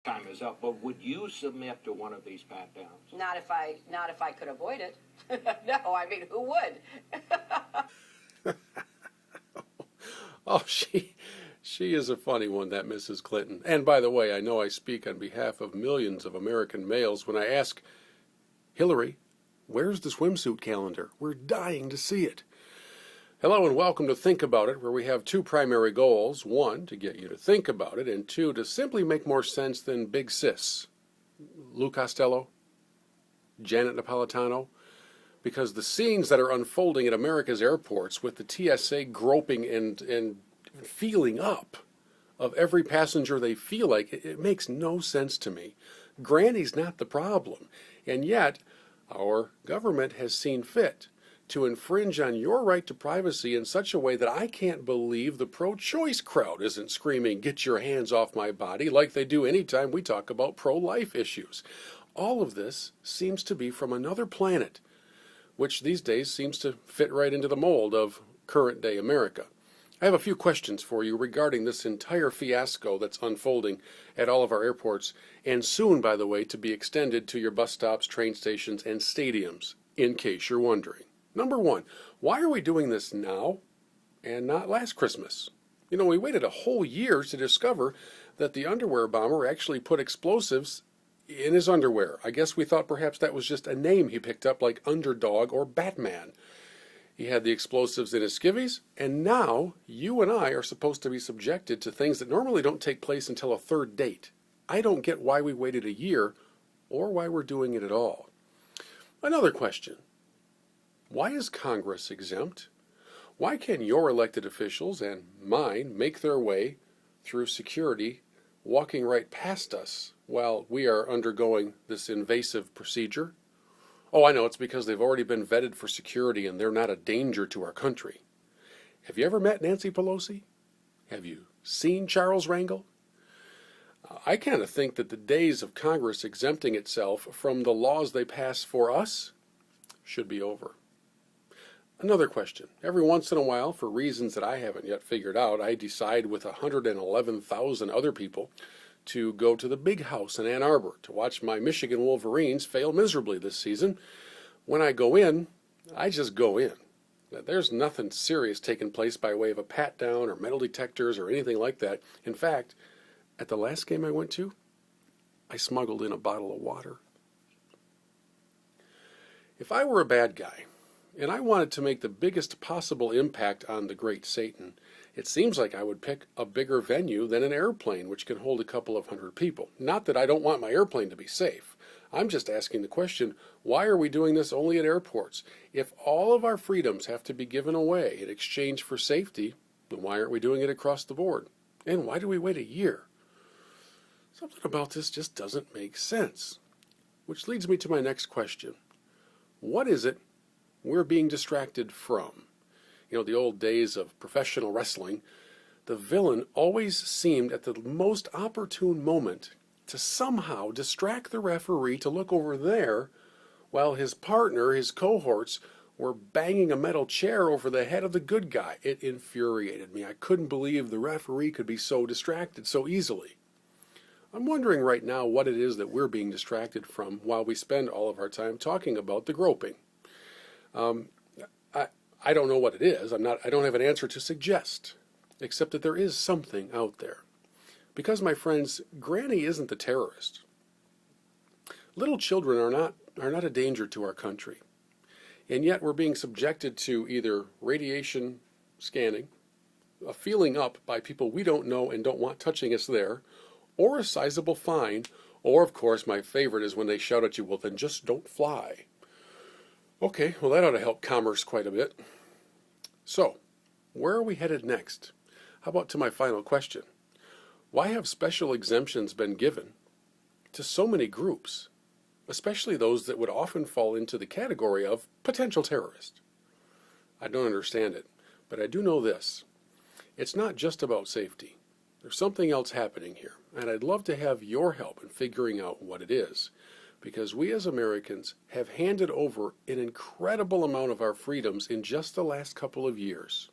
Time is up, but would you submit to one of these pat downs? Not if I could avoid it. No, I mean, who would? Oh, she is a funny one, that Mrs. Clinton. And by the way, I know I speak on behalf of millions of American males when I ask, Hillary, where's the swimsuit calendar? We're dying to see it. Hello and welcome to Think About It, where we have two primary goals. One, to get you to think about it, and two, to simply make more sense than Big Sis, Lou Costello, Janet Napolitano, because the scenes that are unfolding at America's airports with the TSA groping and feeling up of every passenger they feel like, it makes no sense to me. Granny's not the problem, and yet our government has seen fit to infringe on your right to privacy in such a way that I can't believe the pro-choice crowd isn't screaming, "Get your hands off my body," like they do anytime we talk about pro-life issues. All of this seems to be from another planet, which these days seems to fit right into the mold of current-day America. I have a few questions for you regarding this entire fiasco that's unfolding at all of our airports, and soon, by the way, to be extended to your bus stops, train stations, and stadiums, in case you're wondering. Number one, why are we doing this now and not last Christmas? You know, we waited a whole year to discover that the underwear bomber actually put explosives in his underwear. I guess we thought perhaps that was just a name he picked up like Underdog or Batman. He had the explosives in his skivvies, and now you and I are supposed to be subjected to things that normally don't take place until a third date. I don't get why we waited a year or why we're doing it at all. Another question. Why is Congress exempt? Why can your elected officials and mine make their way through security, walking right past us while we are undergoing this invasive procedure? Oh, I know, it's because they've already been vetted for security and they're not a danger to our country. Have you ever met Nancy Pelosi? Have you seen Charles Rangel? I kind of think that the days of Congress exempting itself from the laws they pass for us should be over. Another question. Every once in a while, for reasons that I haven't yet figured out, I decide with 111,000 other people to go to the big house in Ann Arbor to watch my Michigan Wolverines fail miserably this season. When I go in, I just go in. There's nothing serious taking place by way of a pat down or metal detectors or anything like that. In fact, at the last game I went to, I smuggled in a bottle of water. If I were a bad guy, and I wanted to make the biggest possible impact on the great Satan, it seems like I would pick a bigger venue than an airplane, which can hold a couple of hundred people. Not that I don't want my airplane to be safe. I'm just asking the question, why are we doing this only at airports? If all of our freedoms have to be given away in exchange for safety, then why aren't we doing it across the board? And why do we wait a year? Something about this just doesn't make sense. Which leads me to my next question. What is it we're being distracted from? You know, the old days of professional wrestling, the villain always seemed at the most opportune moment to somehow distract the referee to look over there while his partner, his cohorts, were banging a metal chair over the head of the good guy. It infuriated me. I couldn't believe the referee could be so distracted so easily. I'm wondering right now what it is that we're being distracted from while we spend all of our time talking about the groping. I don't know what it is. I don't have an answer to suggest, except that there is something out there. Because, my friends, Granny isn't the terrorist. Little children are not a danger to our country. And yet we're being subjected to either radiation scanning, a feeling up by people we don't know and don't want touching us there, or a sizable fine, or, of course, my favorite is when they shout at you, well, then just don't fly. Okay, well, that ought to help commerce quite a bit. So, where are we headed next? How about to my final question? Why have special exemptions been given to so many groups, especially those that would often fall into the category of potential terrorist? I don't understand it, but I do know this. It's not just about safety. There's something else happening here, and I'd love to have your help in figuring out what it is. Because we as Americans have handed over an incredible amount of our freedoms in just the last couple of years.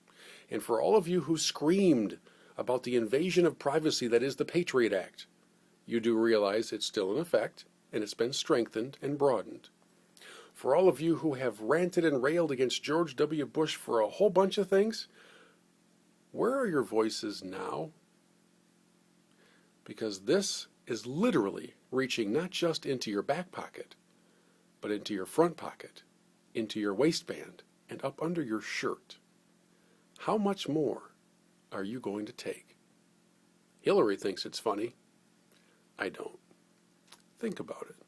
And for all of you who screamed about the invasion of privacy that is the Patriot Act, you do realize it's still in effect, and it's been strengthened and broadened. For all of you who have ranted and railed against George W. Bush for a whole bunch of things, where are your voices now? Because this is literally reaching not just into your back pocket, but into your front pocket, into your waistband, and up under your shirt. How much more are you going to take? Hillary thinks it's funny. I don't. Think about it.